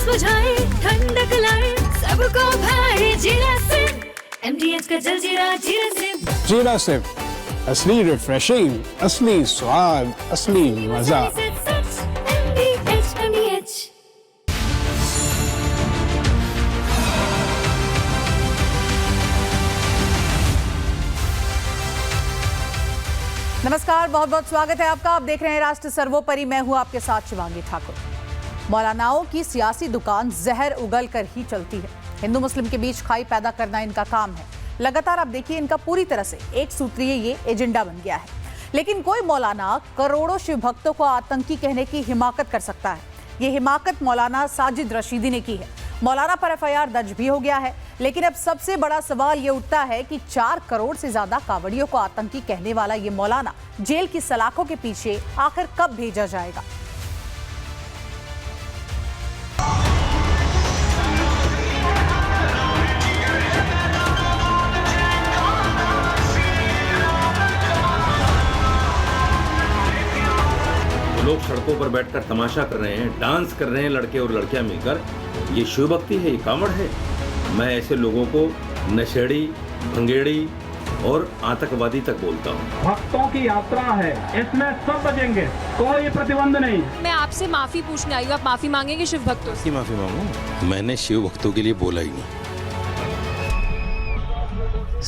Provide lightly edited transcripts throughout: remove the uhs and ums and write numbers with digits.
प्यास बुझाए, ठंडक लाए, सबको भाए जीरा सिम। MDH का जलजीरा जीरा सिम। जीरा सिम, असली रिफ्रेशिंग, असली स्वाद, असली मजा। MDH। नमस्कार, बहुत बहुत स्वागत है आपका। आप देख रहे हैं राष्ट्र सर्वोपरि। मैं हूं आपके साथ शिवांगी ठाकुर। मौलानाओं की सियासी दुकान जहर उगल कर ही चलती है। हिंदू मुस्लिम के बीच खाई पैदा करना इनका काम है। लगातार आप देखिए, इनका पूरी तरह से एक सूत्रीय ये एजेंडा बन गया है। लेकिन कोई मौलाना करोड़ों शिव भक्तों को आतंकी कहने की हिमाकत कर सकता है। ये हिमाकत मौलाना साजिद रशीदी ने की है। मौलाना पर FIR दर्ज भी हो गया है। लेकिन अब सबसे बड़ा सवाल ये उठता है कि 4 करोड़ से ज्यादा कावड़ियों को आतंकी कहने वाला ये मौलाना जेल की सलाखों के पीछे आखिर कब भेजा जाएगा। लोग सड़कों पर बैठकर तमाशा कर रहे हैं, डांस कर रहे हैं लड़के और लड़कियां मिलकर। ये शिव भक्ति है, ये कांवड़ है। मैं ऐसे लोगों को नशेड़ी, भंगेड़ी और आतंकवादी तक बोलता हूँ। भक्तों की यात्रा है, इसमें सब बचेंगे, कोई प्रतिबंध नहीं। मैं आपसे माफी पूछने आई हूँ, आप माफी मांगेंगे शिव भक्तों से? माफी मांगू? मैंने शिव भक्तों के लिए बोला ही नहीं।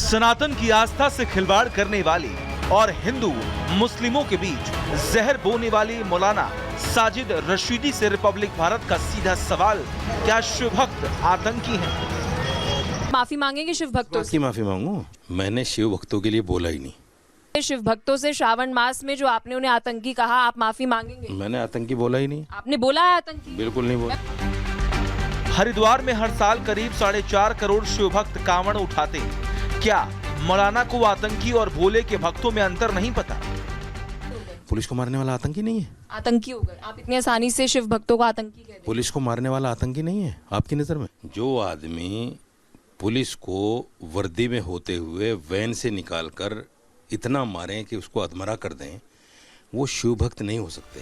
सनातन की आस्था से खिलवाड़ करने वाली और हिंदू मुस्लिमों के बीच जहर बोने वाली मौलाना साजिद रशीदी से रिपब्लिक भारत का सीधा सवाल, क्या शिव भक्त आतंकी हैं? माफी मांगेंगे शिव भक्तों से? माफी मांगू? मैंने शिव भक्तों के लिए बोला ही नहीं। शिव भक्तों से श्रावण मास में जो आपने उन्हें आतंकी कहा, आप माफी मांगेंगे? मैंने आतंकी बोला ही नहीं। आपने बोला है आतंकी? बिल्कुल नहीं बोला। हरिद्वार में हर साल करीब 4.5 करोड़ शिव भक्त कांवड़ उठाते हैं। क्या मौलाना को आतंकी और भोले के भक्तों में अंतर नहीं पता? पुलिस को मारने वाला आतंकी नहीं है। आतंकी हो गए आप इतनी आसानी से शिव भक्तों को आतंकी कहते हैं? पुलिस को मारने वाला आतंकी नहीं है आपकी नजर में? जो आदमी पुलिस को वर्दी में होते हुए वैन से निकालकर इतना मारे कि उसको अधमरा कर दें, वो शिव भक्त नहीं हो सकते।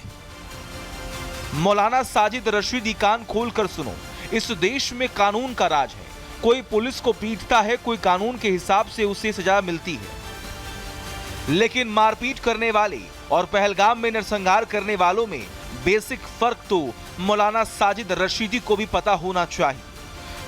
मौलाना साजिद रशीदी, कान खोल कर सुनो। इस देश में कानून का राज है। कोई पुलिस को पीटता है, कोई कानून के हिसाब से उसे सजा मिलती है। लेकिन मारपीट करने वाले और पहलगाम में नरसंहार करने वालों में बेसिक फर्क तो मौलाना साजिद रशीदी को भी पता होना चाहिए।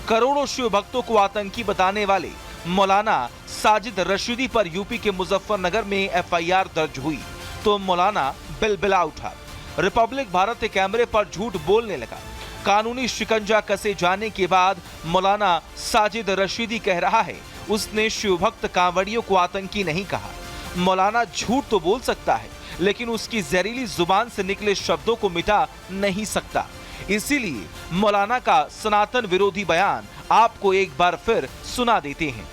करोड़ों शिव भक्तों को आतंकी बताने वाले मौलाना साजिद रशीदी पर यूपी के मुजफ्फरनगर में FIR दर्ज हुई तो मौलाना बिलबिला उठा। रिपब्लिक भारत के कैमरे पर झूठ बोलने लगा। कानूनी शिकंजा कसे जाने के बाद मौलाना साजिद रशीदी कह रहा है उसने शिव भक्त कांवड़ियों को आतंकी नहीं कहा। मौलाना झूठ तो बोल सकता है, लेकिन उसकी जहरीली जुबान से निकले शब्दों को मिटा नहीं सकता। इसीलिए मौलाना का सनातन विरोधी बयान आपको एक बार फिर सुना देते हैं।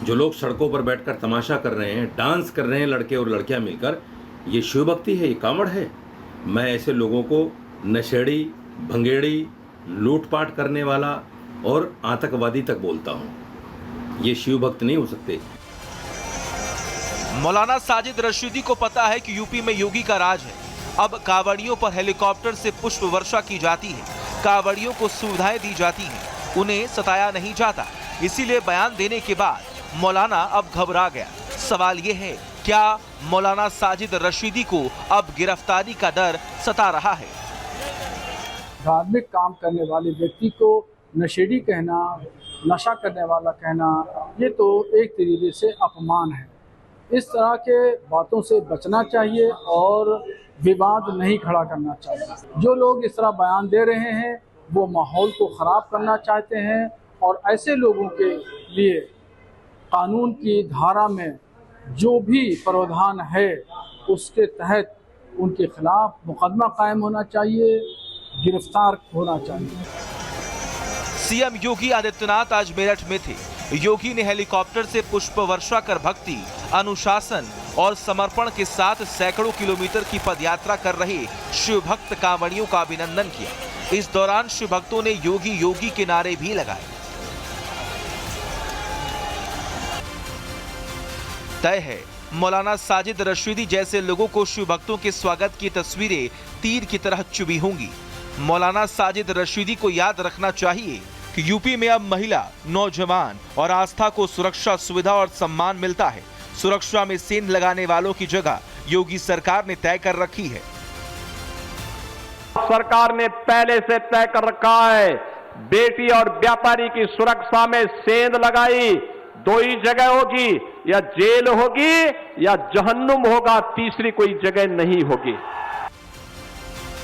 जो लोग सड़कों पर बैठकर तमाशा कर रहे हैं, डांस कर रहे हैं लड़के और लड़कियां मिलकर, ये शिव भक्ति है, ये कांवड़ है। मैं ऐसे लोगों को नशेड़ी, भंगेड़ी, लूटपाट करने वाला और आतंकवादी तक बोलता हूँ। ये शिव भक्त नहीं हो सकते। मौलाना साजिद रशीदी को पता है कि यूपी में योगी का राज है। अब कावड़ियों पर हेलीकॉप्टर से पुष्प वर्षा की जाती है, कावड़ियों को सुविधाएं दी जाती हैं, उन्हें सताया नहीं जाता। इसीलिए बयान देने के बाद मौलाना अब घबरा गया। सवाल ये है, क्या मौलाना साजिद रशीदी को अब गिरफ्तारी का डर सता रहा है? धार्मिक काम करने वाले व्यक्ति को नशेड़ी कहना, नशा करने वाला कहना, ये तो एक तरीके से अपमान है। इस तरह के बातों से बचना चाहिए और विवाद नहीं खड़ा करना चाहिए। जो लोग इस तरह बयान दे रहे हैं वो माहौल को ख़राब करना चाहते हैं और ऐसे लोगों के लिए कानून की धारा में जो भी प्रावधान है उसके तहत उनके खिलाफ मुकदमा कायम होना चाहिए, गिरफ्तार होना चाहिए। सीएम योगी आदित्यनाथ आज मेरठ में थे। योगी ने हेलीकॉप्टर से पुष्प वर्षा कर भक्ति, अनुशासन और समर्पण के साथ सैकड़ों किलोमीटर की पदयात्रा कर रहे शिव भक्त कांवड़ियों का अभिनंदन किया। इस दौरान शिव भक्तों ने योगी योगी के नारे भी लगाए। तय है, मौलाना साजिद रशीदी जैसे लोगों को शिव भक्तों के स्वागत की तस्वीरें तीर की तरह चुभी होंगी। मौलाना साजिद रशीदी को याद रखना चाहिए कि यूपी में अब महिला, नौजवान और आस्था को सुरक्षा, सुविधा और सम्मान मिलता है। सुरक्षा में सेंध लगाने वालों की जगह योगी सरकार ने तय कर रखी है। सरकार ने पहले से तय कर रखा है, बेटी और व्यापारी की सुरक्षा में सेंध लगाई। दो ही जगह होगी, या जेल होगी या जहन्नुम होगा, तीसरी कोई जगह नहीं होगी।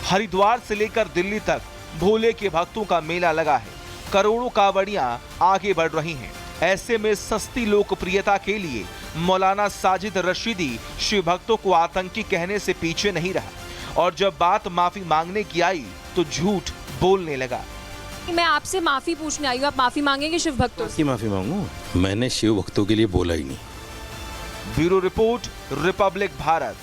हरिद्वार से लेकर दिल्ली तक भोले के भक्तों का मेला लगा है। करोड़ों कांवड़ियां आगे बढ़ रही हैं। ऐसे में सस्ती लोकप्रियता के लिए मौलाना साजिद रशीदी शिव भक्तों को आतंकी कहने से पीछे नहीं रहा और जब बात माफी मांगने की आई तो झूठ बोलने लगा। मैं आपसे माफी पूछने आई हूँ, आप माफी मांगेंगे शिव भक्तों से? माफी मांगू? मैंने शिव भक्तों के लिए बोला ही नहीं। Bureau report, Republic Bharat.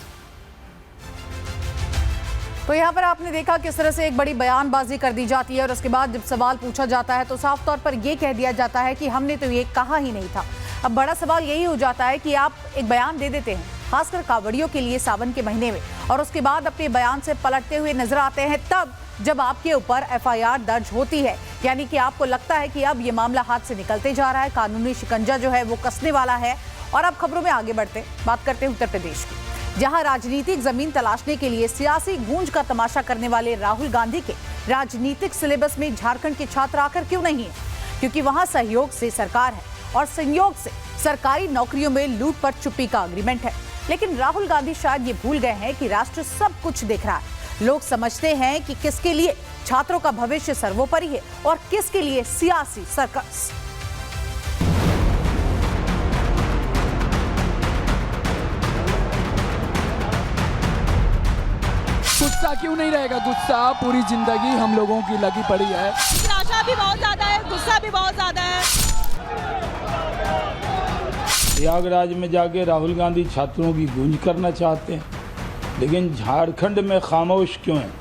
तो यहाँ पर आपने देखा किस तरह से एक बड़ी बयानबाजी कर दी जाती है और उसके बाद जब सवाल पूछा जाता है तो साफ तौर पर यह कह दिया जाता है कि हमने तो ये कहा ही नहीं था। अब बड़ा सवाल यही हो जाता है कि आप एक बयान दे देते हैं, खासकर कांवड़ियों के लिए सावन के महीने में, और उसके बाद अपने बयान से पलटते हुए नजर आते हैं तब जब आपके ऊपर FIR दर्ज होती है। यानी कि आपको लगता है कि अब ये मामला हाथ से निकलते जा रहा है, कानूनी शिकंजा जो है वो कसने वाला है। और अब खबरों में आगे बढ़ते बात करते हैं उत्तर प्रदेश की, जहां राजनीतिक जमीन तलाशने के लिए सियासी गूंज का तमाशा करने वाले राहुल गांधी के राजनीतिक सिलेबस में झारखंड के छात्र आकर क्यों नहीं है? क्योंकि वहां सहयोग से सरकार है और संयोग से सरकारी नौकरियों में लूट पर चुप्पी का एग्रीमेंट है। लेकिन राहुल गांधी शायद ये भूल गए हैं कि राष्ट्र सब कुछ देख रहा है। लोग समझते हैं कि किसके लिए छात्रों का भविष्य सर्वोपरि है और किसके लिए सियासी सर्कस। गुस्सा क्यों नहीं रहेगा? गुस्सा पूरी जिंदगी हम लोगों की लगी पड़ी है। निराशा भी बहुत ज्यादा है, गुस्सा भी बहुत ज्यादा है। प्रयागराज में जाके राहुल गांधी छात्रों की गूंज करना चाहते हैं, लेकिन झारखंड में खामोश क्यों हैं?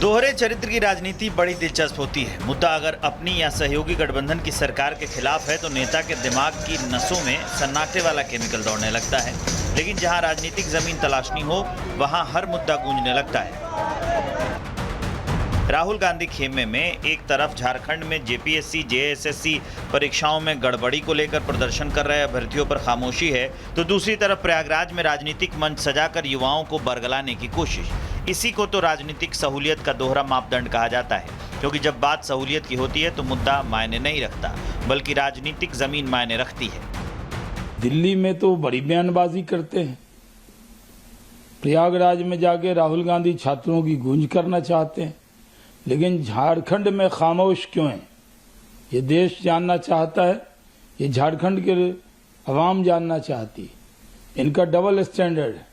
दोहरे चरित्र की राजनीति बड़ी दिलचस्प होती है। मुद्दा अगर अपनी या सहयोगी गठबंधन की सरकार के खिलाफ है तो नेता के दिमाग की नसों में सन्नाटे वाला केमिकल दौड़ने लगता है। लेकिन जहां राजनीतिक जमीन तलाशनी हो वहां हर मुद्दा गूंजने लगता है। राहुल गांधी खेमे में एक तरफ झारखंड में JPSC, JSSC परीक्षाओं में गड़बड़ी को लेकर प्रदर्शन कर रहे अभ्यर्थियों पर खामोशी है, तो दूसरी तरफ प्रयागराज में राजनीतिक मंच सजाकर युवाओं को बरगलाने की कोशिश। इसी को तो राजनीतिक सहूलियत का दोहरा मापदंड कहा जाता है, क्योंकि जब बात सहूलियत की होती है तो मुद्दा मायने नहीं रखता, बल्कि राजनीतिक जमीन मायने रखती है। दिल्ली में तो बड़ी बयानबाजी करते हैं, प्रयागराज में जाके राहुल गांधी छात्रों की गूंज करना चाहते हैं, लेकिन झारखंड में खामोश क्यों हैं? ये देश जानना चाहता है, ये झारखंड के अवाम जानना चाहती है। इनका डबल स्टैंडर्ड है।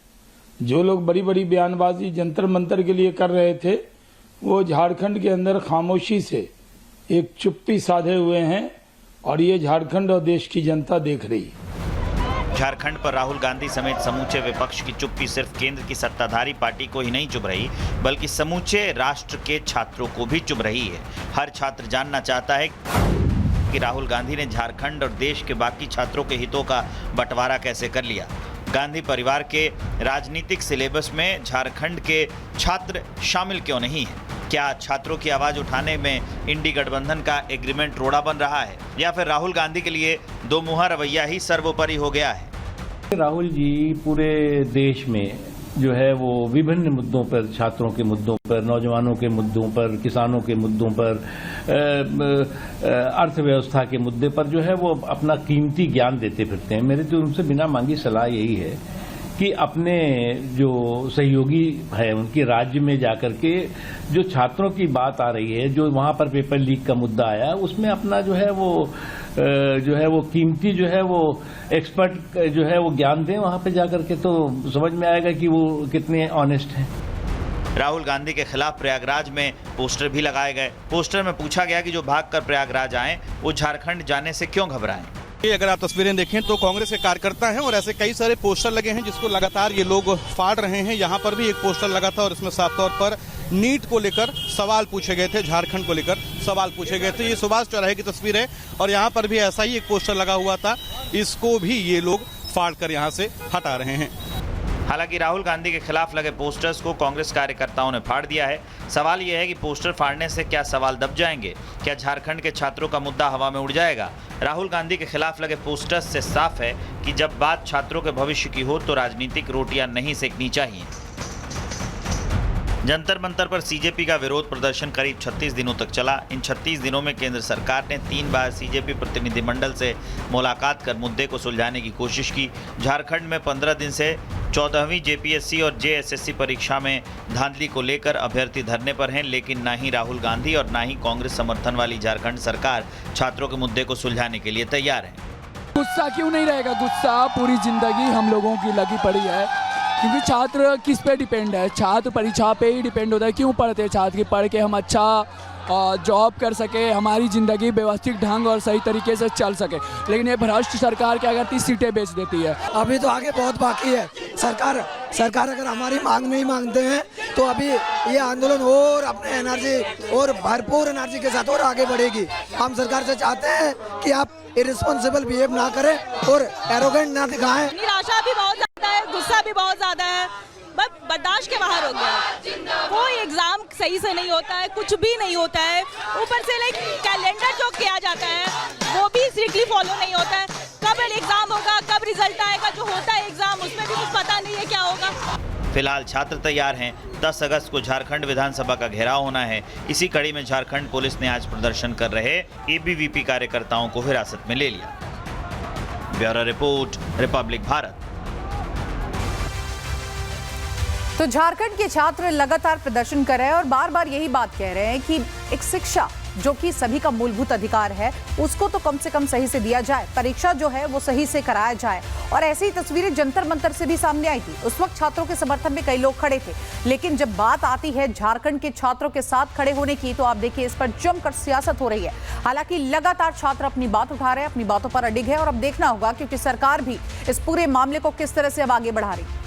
जो लोग बड़ी बड़ी बयानबाजी जंतर मंतर के लिए कर रहे थे, वो झारखंड के अंदर खामोशी से एक चुप्पी साधे हुए हैं और ये झारखंड और देश की जनता देख रही है। झारखंड पर राहुल गांधी समेत समूचे विपक्ष की चुप्पी सिर्फ केंद्र की सत्ताधारी पार्टी को ही नहीं चुभ रही, बल्कि समूचे राष्ट्र के छात्रों को भी चुभ रही है। हर छात्र जानना चाहता है कि राहुल गांधी ने झारखंड और देश के बाकी छात्रों के हितों का बंटवारा कैसे कर लिया। गांधी परिवार के राजनीतिक सिलेबस में झारखंड के छात्र शामिल क्यों नहीं है? क्या छात्रों की आवाज उठाने में इंडी गठबंधन का एग्रीमेंट रोड़ा बन रहा है, या फिर राहुल गांधी के लिए दो मुहा रवैया ही सर्वोपरि हो गया है? राहुल जी पूरे देश में जो है वो विभिन्न मुद्दों पर, छात्रों के मुद्दों पर, नौजवानों के मुद्दों पर, किसानों के मुद्दों पर, अर्थव्यवस्था के मुद्दे पर जो है वो अपना कीमती ज्ञान देते फिरते हैं। मेरी तो उनसे बिना मांगी सलाह यही है कि अपने जो सहयोगी है उनके राज्य में जाकर के जो छात्रों की बात आ रही है, जो वहां पर पेपर लीक का मुद्दा आया, उसमें अपना जो है वो कीमती जो है वो एक्सपर्ट जो है वो ज्ञान दें वहां पे जाकर के, तो समझ में आएगा कि वो कितने ऑनेस्ट हैं। राहुल गांधी के खिलाफ प्रयागराज में पोस्टर भी लगाए गए। पोस्टर में पूछा गया कि जो भागकर प्रयागराज आए वो झारखंड जाने से क्यों घबराएं। अगर आप तस्वीरें देखें तो कांग्रेस के कार्यकर्ता हैं और ऐसे कई सारे पोस्टर लगे हैं जिसको लगातार ये लोग फाड़ रहे हैं। यहाँ पर भी एक पोस्टर लगा था और इसमें साफ तौर पर नीट को लेकर सवाल पूछे गए थे, झारखंड को लेकर सवाल पूछे गए थे। ये सुभाष चौराहे की तस्वीर है और यहाँ पर भी ऐसा ही एक पोस्टर लगा हुआ था, इसको भी ये लोग फाड़ कर यहाँ से हटा रहे हैं। हालांकि राहुल गांधी के खिलाफ लगे पोस्टर्स को कांग्रेस कार्यकर्ताओं ने फाड़ दिया है। सवाल यह है कि पोस्टर फाड़ने से क्या सवाल दब जाएंगे? क्या झारखंड के छात्रों का मुद्दा हवा में उड़ जाएगा? राहुल गांधी के खिलाफ लगे पोस्टर्स से साफ है कि जब बात छात्रों के भविष्य की हो तो राजनीतिक रोटियां नहीं सेकनी चाहिए। जंतर मंतर पर सीजेपी का विरोध प्रदर्शन करीब 36 दिनों तक चला। इन 36 दिनों में केंद्र सरकार ने 3 बार सीजेपी प्रतिनिधिमंडल से मुलाकात कर मुद्दे को सुलझाने की कोशिश की। झारखंड में 15 दिन से 14वीं जेपीएससी और जेएसएससी परीक्षा में धांधली को लेकर अभ्यर्थी धरने पर हैं, लेकिन न ही राहुल गांधी और न ही कांग्रेस समर्थन वाली झारखंड सरकार छात्रों के मुद्दे को सुलझाने के लिए तैयार है। गुस्सा क्यों नहीं रहेगा? गुस्सा पूरी जिंदगी हम लोगों की लगी पड़ी है, क्योंकि छात्र किस पे डिपेंड है? छात्र परीक्षा पे ही डिपेंड होता है। क्यों पढ़ते हैं छात्र? की पढ़ के हम अच्छा जॉब कर सके, हमारी ज़िंदगी व्यवस्थित ढंग और सही तरीके से चल सके। लेकिन ये भ्रष्ट सरकार क्या करती है? सीटें बेच देती है। अभी तो आगे बहुत बाकी है। सरकार अगर हमारी मांग नहीं मांगते हैं तो अभी ये आंदोलन और अपने एनर्जी और भरपूर एनर्जी के साथ और आगे बढ़ेगी। हम सरकार से चाहते हैं कि आप इर्रिस्पॉन्सिबल बिहेव ना करें और एरोगेंट ना दिखाएं। निराशा भी बहुत ज्यादा है, गुस्सा भी बहुत ज्यादा है, बर्दाश्त के बाहर हो गया। कोई एग्जाम सही से नहीं होता है, कुछ भी नहीं होता है। ऊपर से लाइक कैलेंडर जो किया जाता है वो भी स्ट्रिक्टली फॉलो नहीं होता है। कब एग्जाम होगा, कब रिजल्ट आएगा, जो होता है एग्जाम उसमें भी कुछ पता नहीं है क्या होगा। फिलहाल छात्र तैयार हैं। 10 अगस्त को झारखंड विधानसभा का घेराव होना है। इसी कड़ी में झारखंड पुलिस ने आज प्रदर्शन कर रहे एबीवीपी कार्यकर्ताओं को हिरासत में ले लिया। Bureau report, Republic Bharat. तो झारखंड के छात्र लगातार प्रदर्शन कर रहे हैं और बार बार यही बात कह रहे हैं कि एक शिक्षा जो कि सभी का मूलभूत अधिकार है उसको तो कम से कम सही से दिया जाए, परीक्षा जो है वो सही से कराया जाए। और ऐसी ही तस्वीरें जंतर मंतर से भी सामने आई थी। उस वक्त छात्रों के समर्थन में कई लोग खड़े थे, लेकिन जब बात आती है झारखंड के छात्रों के साथ खड़े होने की तो आप देखिए इस पर जमकर सियासत हो रही है। हालांकि लगातार छात्र अपनी बात उठा रहे हैं, अपनी बातों पर अडिग है और अब देखना होगा क्योंकि सरकार भी इस पूरे मामले को किस तरह से अब आगे बढ़ा रही।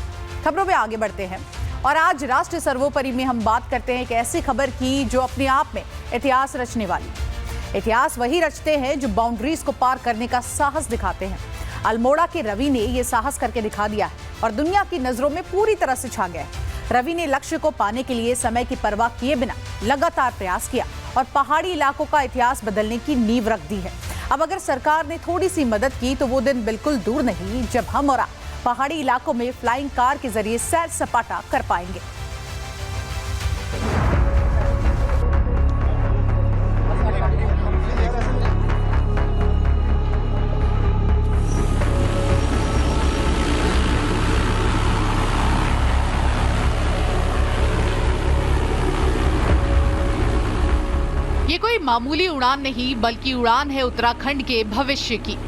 खबरों में आगे बढ़ते हैं और आज राष्ट्र सर्वोपरि में हम बात करते हैं एक ऐसी खबर की जो अपने आप में इतिहास रचने वाली। इतिहास वही रचते हैं जो बाउंड्रीज को पार करने का साहस दिखाते हैं। अल्मोड़ा के रवि ने यह साहस करके दिखा दिया है और दुनिया की नजरों में पूरी तरह से छा गया है। रवि ने लक्ष्य को पाने के लिए समय की परवाह किए बिना लगातार प्रयास किया और पहाड़ी इलाकों का इतिहास बदलने की नींव रख दी है। अब अगर सरकार ने थोड़ी सी मदद की तो वो दिन बिल्कुल दूर नहीं जब हम और पहाड़ी इलाकों में फ्लाइंग कार के जरिए सैर सपाटा कर पाएंगे। ये कोई मामूली उड़ान नहीं बल्कि उड़ान है उत्तराखंड के भविष्य की।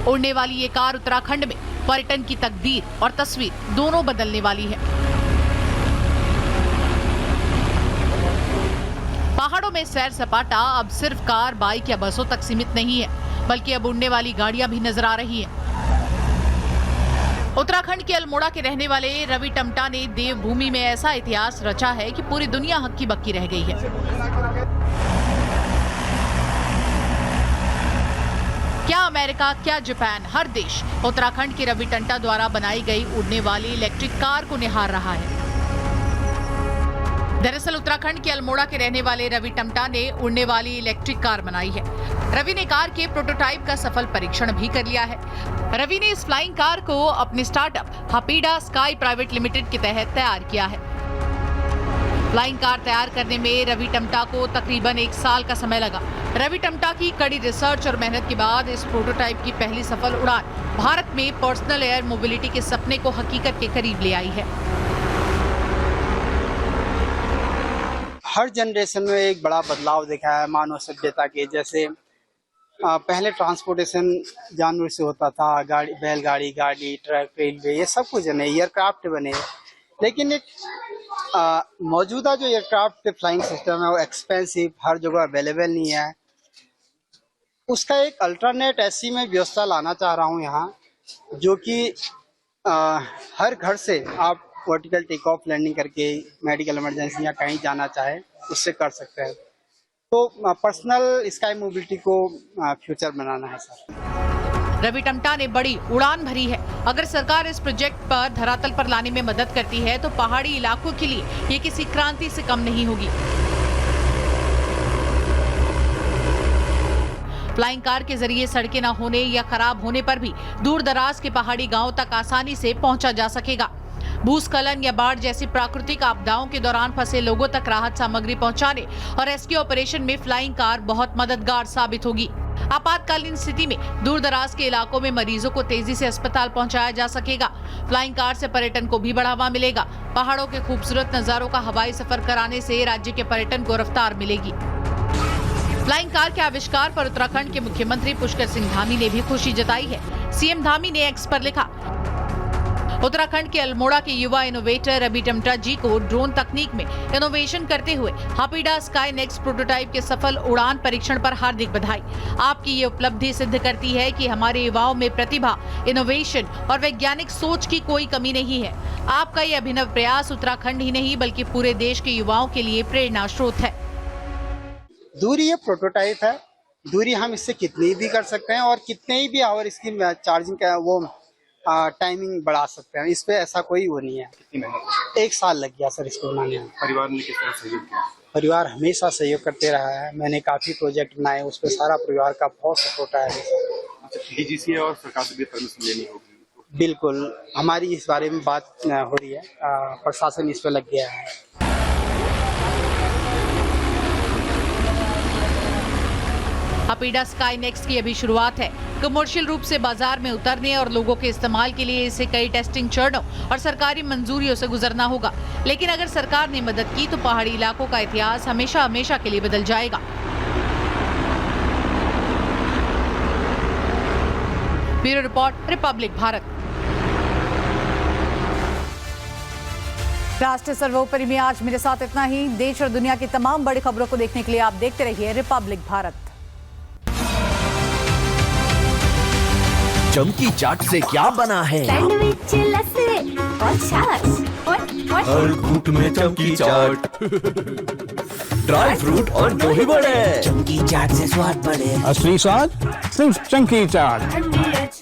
उड़ने वाली ये कार उत्तराखंड में पर्यटन की तकदीर और तस्वीर दोनों बदलने वाली है। पहाड़ों में सैर सपाटा अब सिर्फ कार, बाइक या बसों तक सीमित नहीं है, बल्कि अब उड़ने वाली गाड़ियां भी नजर आ रही हैं। उत्तराखंड के अल्मोड़ा के रहने वाले रवि टमटा ने देवभूमि में ऐसा इतिहास रचा है कि पूरी दुनिया हक्की बक्की रह गई है। क्या अमेरिका, क्या जापान, हर देश उत्तराखंड के रवि टमटा द्वारा बनाई गई उड़ने वाली इलेक्ट्रिक कार को निहार रहा है। दरअसल उत्तराखंड के अल्मोड़ा के रहने वाले रवि टमटा ने उड़ने वाली इलेक्ट्रिक कार बनाई है। रवि ने कार के प्रोटोटाइप का सफल परीक्षण भी कर लिया है। रवि ने इस फ्लाइंग कार को अपने स्टार्टअप हापीडा स्काई प्राइवेट लिमिटेड के तहत तैयार किया है। फ्लाइंग कार तैयार करने में रवि टमटा को तकरीबन 1 साल का समय लगा। रवि टमटा की कड़ी रिसर्च और मेहनत के बाद इस प्रोटोटाइप की पहली सफल उड़ान भारत में पर्सनल एयर मोबिलिटी के सपने को हकीकत के करीब ले आई है। हर जनरेशन में एक बड़ा बदलाव देखा है मानव सभ्यता के। जैसे पहले ट्रांसपोर्टेशन जानवर से होता था, बैलगाड़ी, गाड़ी, ट्रक, रेलवे, ये सब कुछ बने, एयरक्राफ्ट बने। लेकिन एक मौजूदा जो एयरक्राफ्ट फ्लाइंग सिस्टम है वो एक्सपेंसिव, हर जगह अवेलेबल नहीं है। उसका एक अल्टरनेट ऐसी मैं व्यवस्था लाना चाह रहा हूँ यहाँ, जो कि हर घर से आप वर्टिकल टेक ऑफ लैंडिंग करके मेडिकल इमरजेंसी या कहीं जाना चाहे उससे कर सकते हैं। तो पर्सनल स्काई मोबिलिटी को फ्यूचर बनाना है सर। रवि टमटा ने बड़ी उड़ान भरी है। अगर सरकार इस प्रोजेक्ट पर धरातल पर लाने में मदद करती है तो पहाड़ी इलाकों के लिए ये किसी क्रांति से कम नहीं होगी। फ्लाइंग कार के जरिए सड़कें न होने या खराब होने पर भी दूर दराज के पहाड़ी गांवों तक आसानी से पहुंचा जा सकेगा। भूस्खलन या बाढ़ जैसी प्राकृतिक आपदाओं के दौरान फंसे लोगों तक राहत सामग्री पहुंचाने और रेस्क्यू ऑपरेशन में फ्लाइंग कार बहुत मददगार साबित होगी। आपातकालीन स्थिति में दूर दराज के इलाकों में मरीजों को तेजी से अस्पताल पहुंचाया जा सकेगा। फ्लाइंग कार से पर्यटन को भी बढ़ावा मिलेगा। पहाड़ों के खूबसूरत नजारों का हवाई सफर कराने से राज्य के पर्यटन को रफ्तार मिलेगी। फ्लाइंग कार के आविष्कार पर उत्तराखंड के मुख्यमंत्री पुष्कर सिंह धामी ने भी खुशी जताई है। सीएम धामी ने एक्स पर लिखा, उत्तराखंड के अल्मोड़ा के युवा इनोवेटर रवि टमटा जी को ड्रोन तकनीक में इनोवेशन करते हुए हापीडा स्काई नेक्स्ट प्रोटोटाइप के सफल उड़ान परीक्षण पर हार्दिक बधाई। आपकी ये उपलब्धि सिद्ध करती है कि हमारे युवाओं में प्रतिभा, इनोवेशन और वैज्ञानिक सोच की कोई कमी नहीं है। आपका ये अभिनव प्रयास उत्तराखंड ही नहीं बल्कि पूरे देश के युवाओं के लिए प्रेरणा स्रोत है। दूरी ये प्रोटोटाइप है, दूरी हम इससे कितनी भी कर सकते हैं और कितने ही भी आवर इसकी चार्जिंग का वो टाइमिंग बढ़ा सकते हैं। इस पे ऐसा कोई वो नहीं है। कितनी मेहनत? 1 साल लग गया सर इसको बनाने में। परिवार ने किस तरह सहयोग किया? परिवार हमेशा सहयोग करते रहा है। मैंने काफी प्रोजेक्ट बनाए, उस पर सारा परिवार का बहुत सपोर्ट है। डीजीसी और सरकार से भी परमिशन लेनी होगी। बिल्कुल, हमारी इस बारे में बात हो रही है, प्रशासन इस पे लग गया है। हापीडा स्काई नेक्स्ट की अभी शुरुआत है। कमर्शियल रूप से बाजार में उतरने और लोगों के इस्तेमाल के लिए इसे कई टेस्टिंग चरणों और सरकारी मंजूरियों से गुजरना होगा। लेकिन अगर सरकार ने मदद की तो पहाड़ी इलाकों का इतिहास हमेशा हमेशा के लिए बदल जाएगा। Bureau report, Republic Bharat. राष्ट्रीय सर्वोपरि में आज मेरे साथ इतना ही। देश और दुनिया की तमाम बड़ी खबरों को देखने के लिए आप देखते रहिए रिपब्लिक भारत। चमकी चाट से क्या बना है? सैंडविच, लस्सी और छाछ और हर घूंट में चमकी चाट, ड्राई फ्रूट और दही बड़े। चमकी चाट से स्वाद बढ़े। असली स्वाद सिर्फ चमकी चाट।